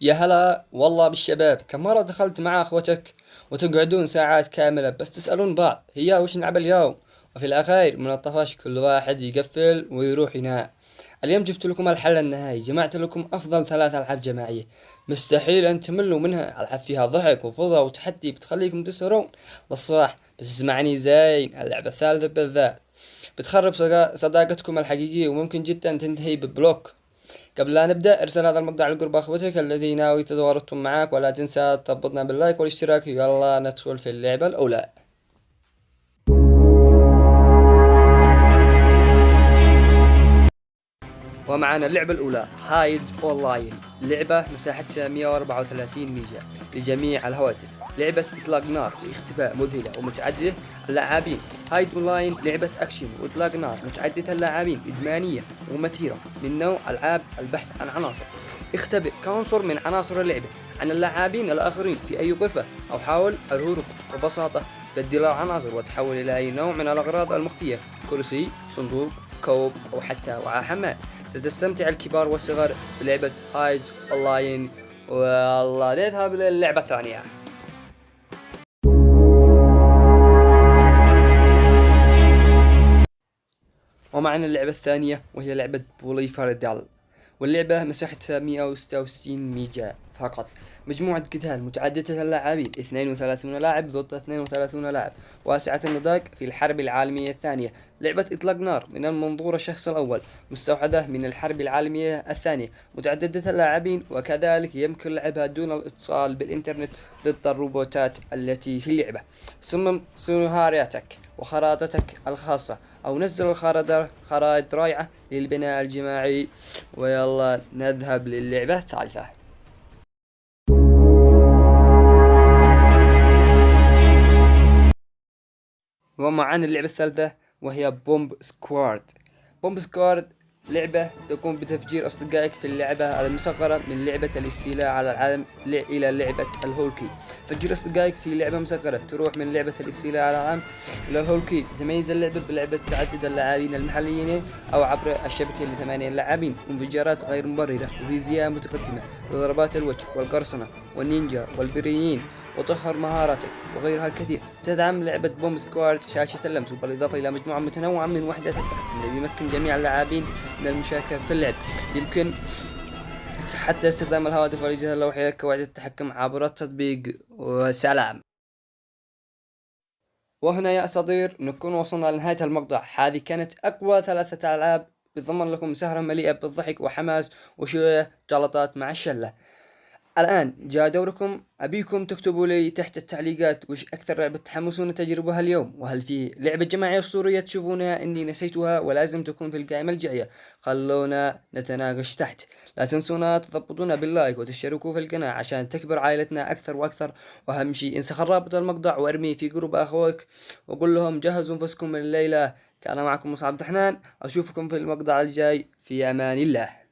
يا هلا والله بالشباب، كم مرة دخلت مع اخوتك وتقعدون ساعات كاملة بس تسألون بعض هي وش نلعب اليوم، وفي الأخير من الطفش كل واحد يقفل ويروح ينام. اليوم جبت لكم الحل النهائي، جمعت لكم أفضل ثلاث ألعاب جماعية مستحيل أن تملوا منها. ألعاب فيها ضحك وفضا وتحدي بتخليكم تسهرون للصباح. بس اسمعني زين، اللعبة الثالثة بالذات بتخرب صداقتكم الحقيقية وممكن جدا تنتهي ببلوك. قبل لا نبدأ ارسل هذا المقطع لقرب اخوتك الذي ناوي تتورطهم معاك، ولا تنسى تربطنا باللايك والاشتراك. يلا ندخل في اللعبة الأولى. ومعنا اللعبة الأولى هايد أونلاين، لعبة مساحتها 134 ميجا لجميع الهواتف، لعبة إطلاق نار واختفاء مذهلة ومتعددة اللاعبين. هايد أونلاين لعبة أكشن وإطلاق نار متعددة اللاعبين، إدمانية ومثيرة من نوع ألعاب البحث عن عناصر. اختبئ كعنصر من عناصر اللعبة عن اللاعبين الآخرين في أي غرفة، أو حاول الهروب. ببساطة بدل العناصر وتحول إلى أي نوع من الأغراض المخفية، كرسي، صندوق، كوب، أو حتى وعاء حمام. ستستمتع الكبار والصغار بلعبة هايد أونلاين. والله نذهب للعبة الثانية. ومعنا اللعبة الثانية وهي لعبة بولي فاردال، واللعبة مساحتها 166 ميجا فقط. مجموعة قتال متعددة اللاعبين، 32 لاعب ضد 32 لاعب، واسعة النطاق في الحرب العالمية الثانية. لعبة إطلاق نار من المنظور الشخص الأول، مستوحدة من الحرب العالمية الثانية، متعددة اللاعبين، وكذلك يمكن لعبها دون الاتصال بالإنترنت ضد الروبوتات التي في اللعبة. صمم سيناريوهاتك وخرائطك الخاصة، أو نزل خرائط رائعة للبناء الجماعي. ويلا نذهب للعبة الثالثة. ومعنا اللعبة الثالثة وهي بومب سكواد. بومب سكواد لعبة تقوم بتفجير أصدقائك في اللعبة المصغرة، من لعبة الاستيلاء على العالم إلى لعبة الهولكي. فجر أصدقائك في لعبة مصغرة تروح من لعبة الاستيلاء على العالم إلى الهولكي. تتميز اللعبة بلعبة تعدد اللاعبين المحليين أو عبر الشبكة ل8 لاعبين، انفجارات غير مبررة وفيزياء متقدمة وضربات الوجه والقرصنة والنينجا والبريين وطهر مهاراتك وغيرها الكثير. تدعم لعبة بوم سكواد شاشة اللمس، بالإضافة إلى مجموعة متنوعة من وحدات التحكم الذي يمكن جميع اللاعبين من المشاركة في اللعب. يمكن حتى استخدام الهواتف والأجهزة اللوحية كوحدة التحكم عبر التطبيق. وسلام. وهنا يا أساطير نكون وصلنا لنهاية المقطع. هذه كانت أقوى ثلاثة ألعاب بتضمن لكم سهرة مليئة بالضحك وحماس وشوية جلطات مع الشلة. الآن جاء دوركم، أبيكم تكتبوا لي تحت التعليقات وش أكثر لعبة تحمسون تجربها اليوم، وهل في لعبة جماعية أسطورية تشوفونها إني نسيتها ولازم تكون في القائمة الجاية. خلونا نتناقش تحت. لا تنسونا تضبطونا باللايك وتشتركوا في القناة عشان تكبر عائلتنا أكثر وأكثر. وأهم شيء انسخ رابط المقطع وارميه في جروب أخوك وقول لهم جهزوا أنفسكم من الليلة. كان معكم مصعب دحنان، أشوفكم في المقطع الجاي، في أمان الله.